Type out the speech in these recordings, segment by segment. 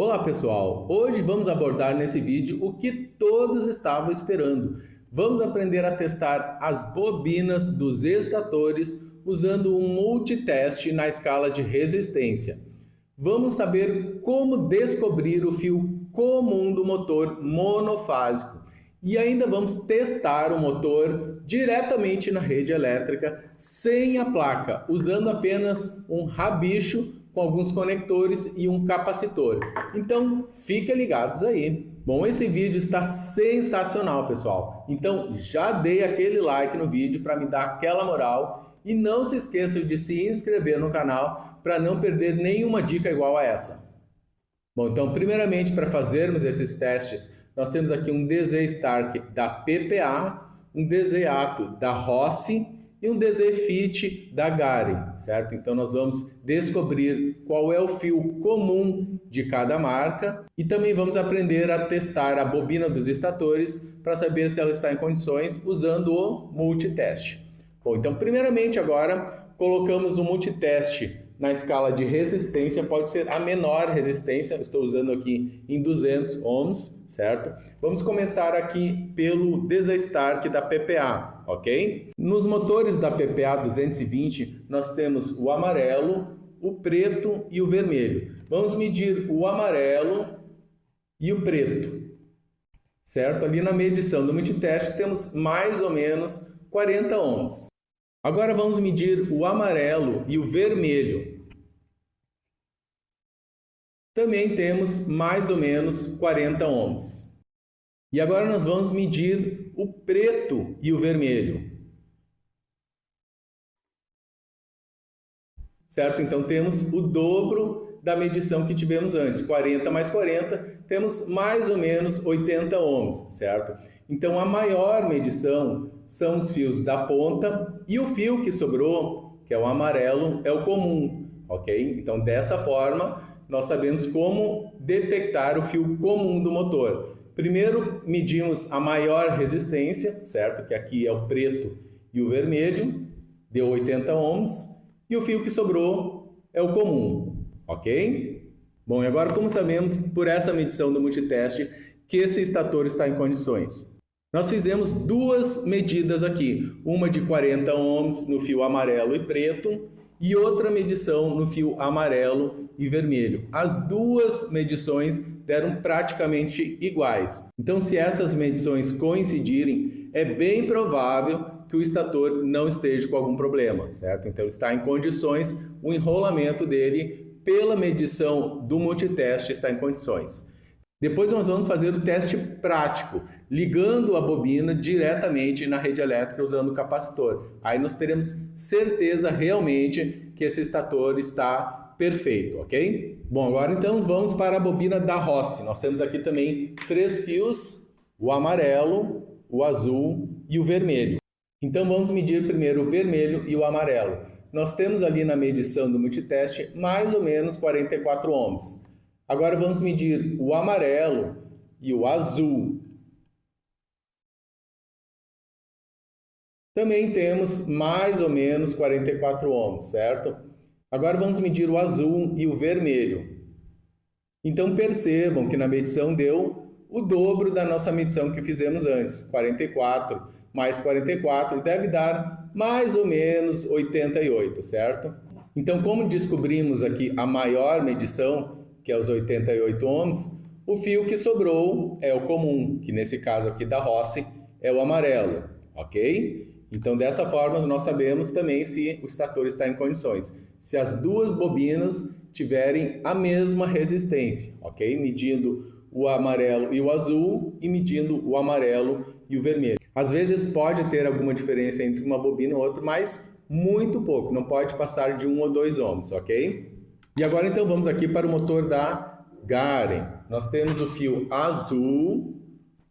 Olá pessoal, hoje vamos abordar nesse vídeo o que todos estavam esperando. Vamos aprender a testar as bobinas dos estatores usando um multiteste na escala de resistência. Vamos saber como descobrir o fio comum do motor monofásico e ainda vamos testar o motor diretamente na rede elétrica sem a placa, usando apenas um rabicho com alguns conectores e um capacitor. Então, fiquem ligados aí. Bom, esse vídeo está sensacional, pessoal. Então, já dei aquele like no vídeo para me dar aquela moral e não se esqueçam de se inscrever no canal para não perder nenhuma dica igual a essa. Bom, então, primeiramente, para fazermos esses testes, nós temos aqui um DZ Stark da PPA, um DZ Ato da Rossi e um DZ Fit da Garen, certo? Então nós vamos descobrir qual é o fio comum de cada marca e também vamos aprender a testar a bobina dos estatores para saber se ela está em condições usando o multiteste. Bom, então primeiramente agora colocamos o multiteste na escala de resistência, pode ser a menor resistência, estou usando aqui em 200 ohms, certo? Vamos começar aqui pelo DZ Stark da PPA, ok? Nos motores da PPA 220, nós temos o amarelo, o preto e o vermelho. Vamos medir o amarelo e o preto, certo? Ali na medição do multiteste temos mais ou menos 40 ohms. Agora vamos medir o amarelo e o vermelho. Também temos mais ou menos 40 ohms. E agora nós vamos medir o preto e o vermelho. Certo? Então temos o dobro da medição que tivemos antes. 40 mais 40, temos mais ou menos 80 ohms, certo? Então a maior medição são os fios da ponta e o fio que sobrou, que é o amarelo, é o comum, ok? Então dessa forma nós sabemos como detectar o fio comum do motor. Primeiro medimos a maior resistência, certo? Que aqui é o preto e o vermelho, deu 80 ohms, e o fio que sobrou é o comum, ok? Bom, e agora como sabemos por essa medição do multiteste que esse estator está em condições? Nós fizemos duas medidas aqui, uma de 40 ohms no fio amarelo e preto e outra medição no fio amarelo e vermelho. As duas medições deram praticamente iguais. Então, se essas medições coincidirem, é bem provável que o estator não esteja com algum problema, certo? Então, ele está em condições, o enrolamento dele, pela medição do multiteste, está em condições. Depois nós vamos fazer o teste prático, ligando a bobina diretamente na rede elétrica usando o capacitor. Aí nós teremos certeza realmente que esse estator está perfeito, ok? Bom, agora então vamos para a bobina da Rossi. Nós temos aqui também 3 fios, o amarelo, o azul e o vermelho. Então vamos medir primeiro o vermelho e o amarelo. Nós temos ali na medição do multiteste mais ou menos 44 ohms. Agora vamos medir o amarelo e o azul. Também temos mais ou menos 44 ohms, certo? Agora vamos medir o azul e o vermelho. Então percebam que na medição deu o dobro da nossa medição que fizemos antes. 44 mais 44 deve dar mais ou menos 88, certo? Então, como descobrimos aqui a maior medição, que é os 88 ohms, o fio que sobrou é o comum, que nesse caso aqui da Rossi é o amarelo, ok? Então dessa forma nós sabemos também se o estator está em condições. Se as duas bobinas tiverem a mesma resistência, ok? Medindo o amarelo e o azul e medindo o amarelo e o vermelho. Às vezes pode ter alguma diferença entre uma bobina e outra, mas muito pouco, não pode passar de 1 ou 2 ohms, ok? E agora então vamos aqui para o motor da Garen. Nós temos o fio azul,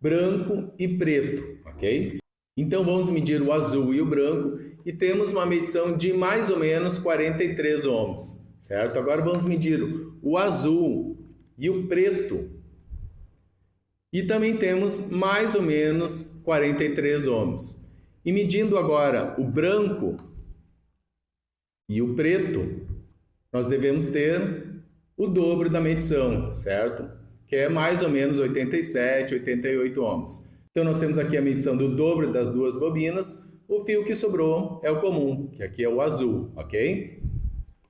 branco e preto, ok? Então vamos medir o azul e o branco e temos uma medição de mais ou menos 43 ohms, certo? Agora vamos medir o azul e o preto e também temos mais ou menos 43 ohms. E medindo agora o branco e o preto, nós devemos ter o dobro da medição, certo? Que é mais ou menos 87, 88 ohms. Então nós temos aqui a medição do dobro das duas bobinas, o fio que sobrou é o comum, que aqui é o azul, ok?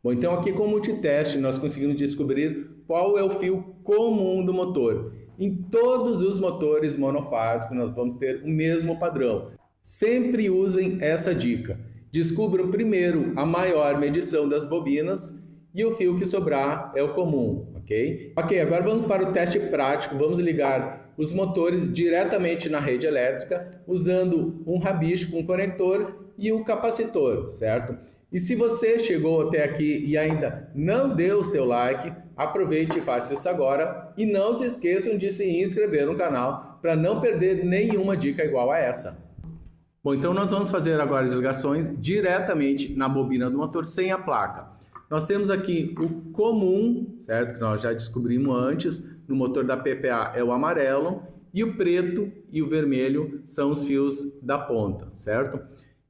Bom, então aqui com o multiteste nós conseguimos descobrir qual é o fio comum do motor. Em todos os motores monofásicos nós vamos ter o mesmo padrão. Sempre usem essa dica. Descubram primeiro a maior medição das bobinas e o fio que sobrar é o comum, ok? Ok, agora vamos para o teste prático. Vamos ligar os motores diretamente na rede elétrica usando um rabicho com conector e o capacitor, certo? E se você chegou até aqui e ainda não deu o seu like, aproveite e faça isso agora. E não se esqueçam de se inscrever no canal para não perder nenhuma dica igual a essa. Bom, então nós vamos fazer agora as ligações diretamente na bobina do motor sem a placa. Nós temos aqui o comum, certo? Que nós já descobrimos antes, no motor da PPA é o amarelo, e o preto e o vermelho são os fios da ponta, certo?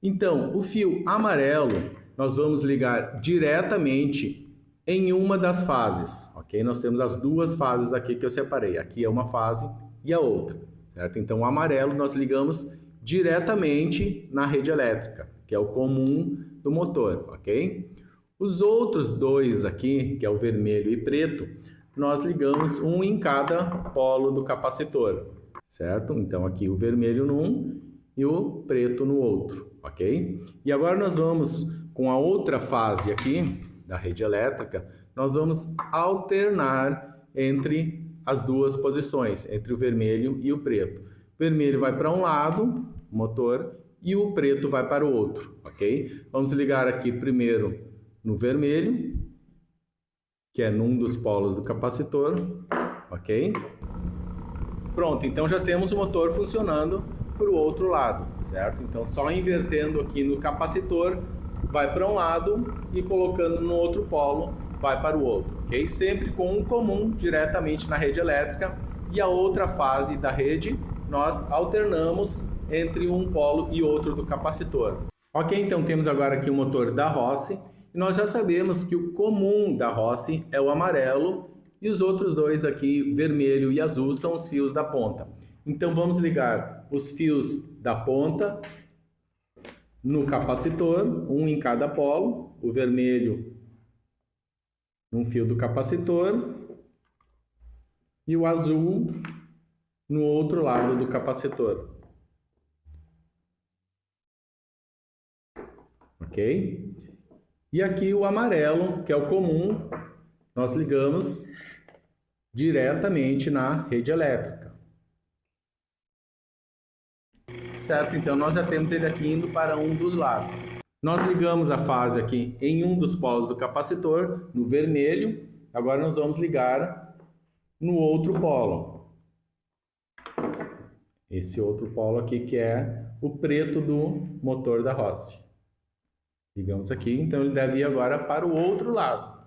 Então, o fio amarelo nós vamos ligar diretamente em uma das fases, ok? Nós temos as duas fases aqui que eu separei. Aqui é uma fase e a outra, certo? Então, o amarelo nós ligamos diretamente na rede elétrica, que é o comum do motor, ok? Os outros dois aqui, que é o vermelho e preto, nós ligamos um em cada polo do capacitor, certo? Então aqui o vermelho num e o preto no outro, ok? E agora nós vamos com a outra fase aqui da rede elétrica, nós vamos alternar entre as duas posições, entre o vermelho e o preto. O vermelho vai para um lado, o motor, e o preto vai para o outro, ok? Vamos ligar aqui primeiro no vermelho, que é num dos polos do capacitor, ok? Pronto, então já temos o motor funcionando para o outro lado, certo? Então só invertendo aqui no capacitor, vai para um lado e colocando no outro polo, vai para o outro, ok? Sempre com um comum diretamente na rede elétrica e a outra fase da rede nós alternamos entre um polo e outro do capacitor. Ok, então temos agora aqui o motor da Rossi. E nós já sabemos que o comum da Rossi é o amarelo e os outros dois aqui, vermelho e azul, são os fios da ponta. Então vamos ligar os fios da ponta no capacitor, um em cada polo, o vermelho num fio do capacitor e o azul no outro lado do capacitor. Ok? E aqui o amarelo, que é o comum, nós ligamos diretamente na rede elétrica. Certo? Então nós já temos ele aqui indo para um dos lados. Nós ligamos a fase aqui em um dos polos do capacitor, no vermelho. Agora nós vamos ligar no outro polo. Esse outro polo aqui que é o preto do motor da Rossi. Ligamos aqui, então ele deve ir agora para o outro lado.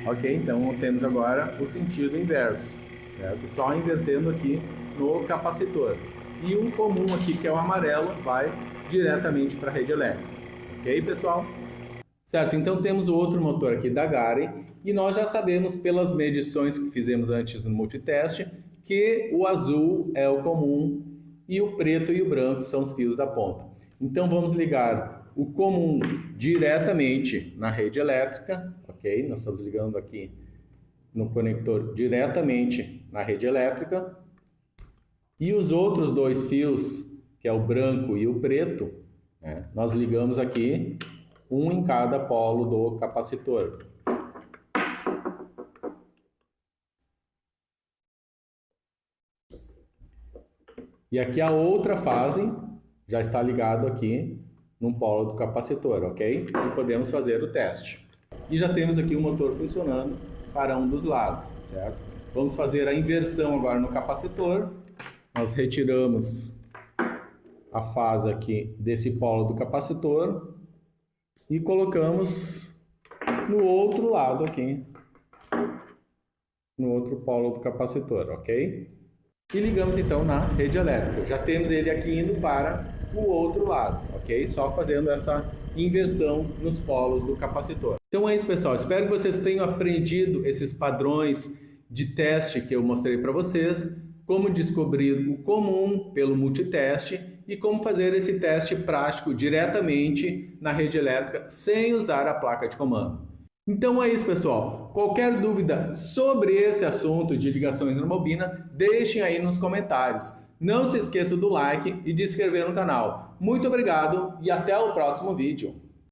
Ok, então temos agora o sentido inverso, certo? Só invertendo aqui no capacitor. E o comum aqui, que é o amarelo, vai diretamente para a rede elétrica. Ok, pessoal? Certo, então temos o outro motor aqui da Gare e nós já sabemos pelas medições que fizemos antes no multiteste que o azul é o comum e o preto e o branco são os fios da ponta. Então vamos ligar o comum diretamente na rede elétrica, ok? Nós estamos ligando aqui no conector diretamente na rede elétrica. E os outros dois fios, que é o branco e o preto, né, nós ligamos aqui um em cada polo do capacitor. E aqui a outra fase já está ligado aqui num polo do capacitor, ok? E podemos fazer o teste. E já temos aqui o motor funcionando para um dos lados, certo? Vamos fazer a inversão agora no capacitor. Nós retiramos a fase aqui desse polo do capacitor e colocamos no outro lado aqui, no outro polo do capacitor, ok? E ligamos então na rede elétrica. Já temos ele aqui indo para o outro lado, ok? Só fazendo essa inversão nos polos do capacitor. Então é isso, pessoal. Espero que vocês tenham aprendido esses padrões de teste que eu mostrei para vocês, como descobrir o comum pelo multiteste e como fazer esse teste prático diretamente na rede elétrica sem usar a placa de comando. Então é isso, pessoal. Qualquer dúvida sobre esse assunto de ligações na bobina, deixem aí nos comentários. Não se esqueça do like e de se inscrever no canal. Muito obrigado e até o próximo vídeo.